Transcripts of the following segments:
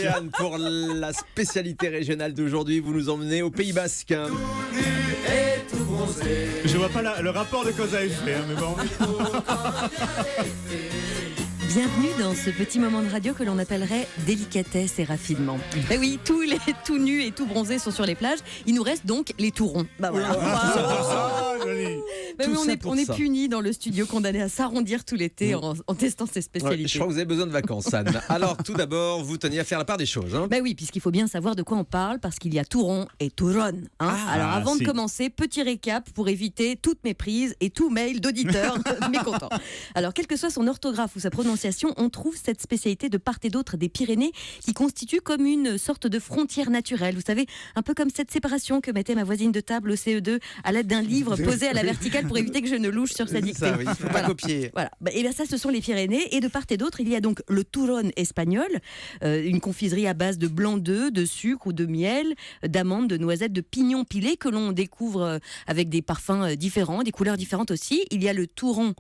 Allez Anne, pour la spécialité régionale d'aujourd'hui, vous nous emmenez au Pays Basque. Je vois pas le rapport de cause à effet, mais bon. Bienvenue dans ce petit moment de radio que l'on appellerait délicatesse et raffinement. Ben oui, tous les tout nus et tout bronzés sont sur les plages. Il nous reste donc les tourons. Bah voilà. Ben oui, on est punis dans le studio, condamnés à s'arrondir tout l'été en testant ces spécialités. Ouais, je crois que vous avez besoin de vacances, Anne. Alors tout d'abord, vous teniez à faire la part des choses. Ben oui, puisqu'il faut bien savoir de quoi on parle, parce qu'il y a touron et touronne. Alors avant de commencer, petit récap pour éviter toute méprise et tout mail d'auditeurs mécontents. Alors quelle que soit son orthographe ou sa prononciation, on trouve cette spécialité de part et d'autre des Pyrénées qui constitue comme une sorte de frontière naturelle. Vous savez, un peu comme cette séparation que mettait ma voisine de table au CE2 à l'aide d'un livre posé à la verticale pour éviter que je ne louche sur sa dictée. Ça, oui, faut pas copier. Voilà. Et bien ça, ce sont les Pyrénées. Et de part et d'autre, il y a donc le turrón espagnol, une confiserie à base de blanc d'œuf, de sucre ou de miel, d'amandes, de noisettes, de pignons pilés que l'on découvre avec des parfums différents, des couleurs différentes aussi. Il y a le turrón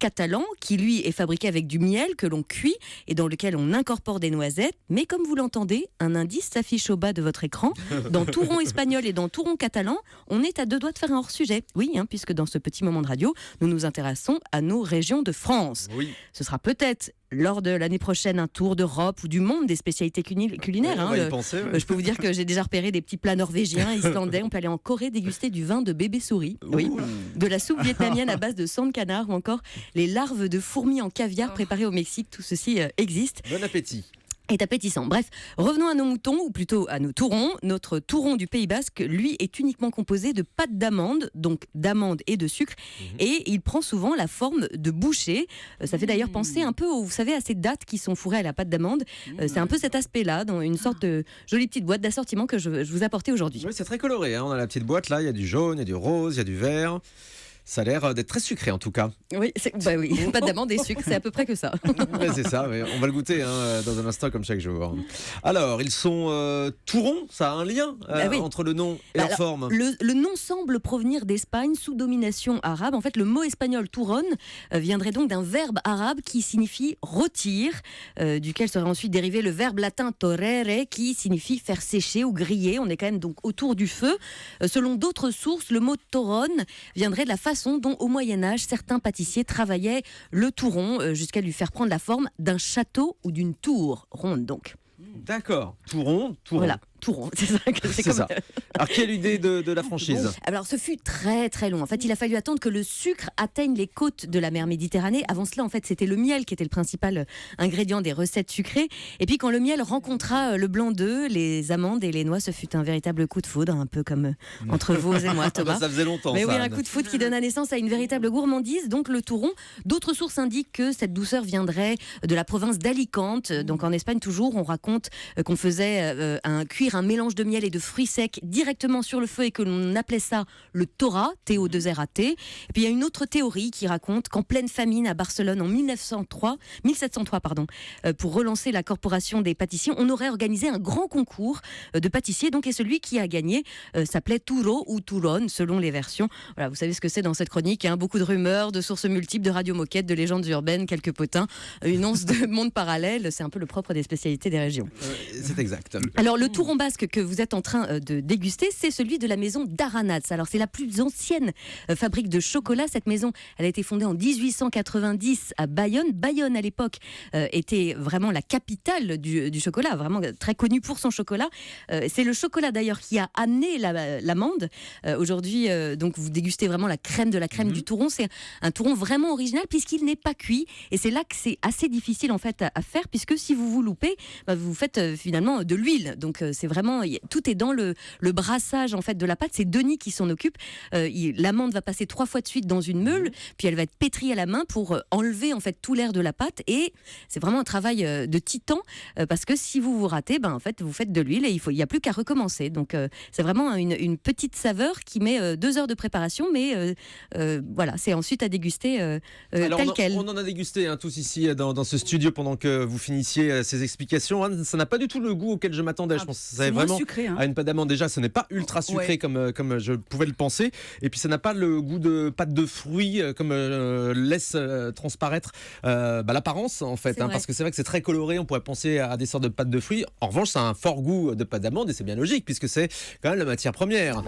catalan qui lui est fabriqué avec du miel que l'on cuit et dans lequel on incorpore des noisettes, mais comme vous l'entendez, un indice s'affiche au bas de votre écran. Dans touron espagnol et dans touron catalan, on est à deux doigts de faire un hors-sujet. Oui, puisque dans ce petit moment de radio, nous nous intéressons à nos régions de France. Oui. Ce sera peut-être lors de l'année prochaine un tour d'Europe ou du monde des spécialités culinaires. On va y penser, ouais. Je peux vous dire que j'ai déjà repéré des petits plats norvégiens, islandais. On peut aller en Corée déguster du vin de bébé souris, oui, de la soupe vietnamienne à base de sang de canard ou encore les larves de fourmis en caviar préparées au Mexique. Tout ceci existe. Bon appétit. Est appétissant. Bref, revenons à nos moutons, ou plutôt à nos tourons. Notre touron du Pays Basque, lui, est uniquement composé de pâte d'amande, donc d'amande et de sucre, et il prend souvent la forme de bouchée. Ça fait d'ailleurs penser un peu, vous savez, à ces dattes qui sont fourrées à la pâte d'amande. C'est un peu cet aspect-là, dans une sorte de jolie petite boîte d'assortiment que je vous apportais aujourd'hui. Oui, c'est très coloré. On a la petite boîte là, il y a du jaune, il y a du rose, il y a du vert. Ça a l'air d'être très sucré en tout cas. Oui, pâte d'amande et sucre, c'est à peu près que ça. Ouais, c'est ça, mais on va le goûter dans un instant comme chaque jour. Alors, ils sont tourons, ça a un lien entre le nom et leur forme. Le nom semble provenir d'Espagne sous domination arabe. En fait, le mot espagnol turrón viendrait donc d'un verbe arabe qui signifie rôtir, duquel serait ensuite dérivé le verbe latin torrere qui signifie faire sécher ou griller. On est quand même donc autour du feu. Selon d'autres sources, le mot torrón viendrait de la façon dont au Moyen-Âge certains pâtissiers travaillaient le touron jusqu'à lui faire prendre la forme d'un château ou d'une tour ronde donc. D'accord, touron. Voilà. Touron, c'est ça. C'est comme ça. Alors, quelle idée de la franchise ? Alors, ce fut très très long. En fait, il a fallu attendre que le sucre atteigne les côtes de la mer Méditerranée. Avant cela, en fait, c'était le miel qui était le principal ingrédient des recettes sucrées. Et puis, quand le miel rencontra le blanc d'œuf, les amandes et les noix, ce fut un véritable coup de foudre, un peu comme entre vous et moi, Thomas. Ça faisait longtemps. Mais ça, oui, un coup de foudre qui donna naissance à une véritable gourmandise, donc le touron. D'autres sources indiquent que cette douceur viendrait de la province d'Alicante. Donc, en Espagne, toujours, on raconte qu'on faisait cuire un mélange de miel et de fruits secs directement sur le feu et que l'on appelait ça le Tora, T-O-2-R-A-T. Et puis il y a une autre théorie qui raconte qu'en pleine famine à Barcelone en 1703, pour relancer la corporation des pâtissiers, on aurait organisé un grand concours de pâtissiers. Donc, et celui qui a gagné s'appelait Touro ou Touron, selon les versions. Voilà, vous savez ce que c'est dans cette chronique, beaucoup de rumeurs, de sources multiples, de radio-moquettes, de légendes urbaines, quelques potins, une once de monde parallèle. C'est un peu le propre des spécialités des régions. C'est exact. Alors, le touron basque que vous êtes en train de déguster, c'est celui de la maison d'Aranaz. Alors, c'est la plus ancienne fabrique de chocolat. Cette maison, elle a été fondée en 1890 à Bayonne. Bayonne, à l'époque, était vraiment la capitale du chocolat, vraiment très connue pour son chocolat. C'est le chocolat, d'ailleurs, qui a amené l'amande. Aujourd'hui, donc, vous dégustez vraiment la crème de la crème du touron. C'est un touron vraiment original puisqu'il n'est pas cuit. Et c'est là que c'est assez difficile, en fait, à faire, puisque si vous vous loupez, vous faites finalement de l'huile. Donc, c'est vraiment, tout est dans le brassage en fait de la pâte. C'est Denis qui s'en occupe. L'amande va passer 3 fois de suite dans une meule, puis elle va être pétrie à la main pour enlever en fait tout l'air de la pâte. Et c'est vraiment un travail de titan parce que si vous vous ratez, en fait vous faites de l'huile et il n'y a plus qu'à recommencer. Donc c'est vraiment une petite saveur qui met 2 heures de préparation, mais voilà, c'est ensuite à déguster Alors, tel quel. On en a dégusté tous ici dans ce studio pendant que vous finissiez ces explications. Ça n'a pas du tout le goût auquel je m'attendais. Je pense que Ça vraiment sucré, hein. à une pâte d'amande. Déjà, ce n'est pas ultra sucré comme je pouvais le penser. Et puis, ça n'a pas le goût de pâte de fruits comme laisse transparaître l'apparence, en fait. Parce que c'est vrai que c'est très coloré. On pourrait penser à des sortes de pâtes de fruits. En revanche, ça a un fort goût de pâte d'amande et c'est bien logique puisque c'est quand même la matière première.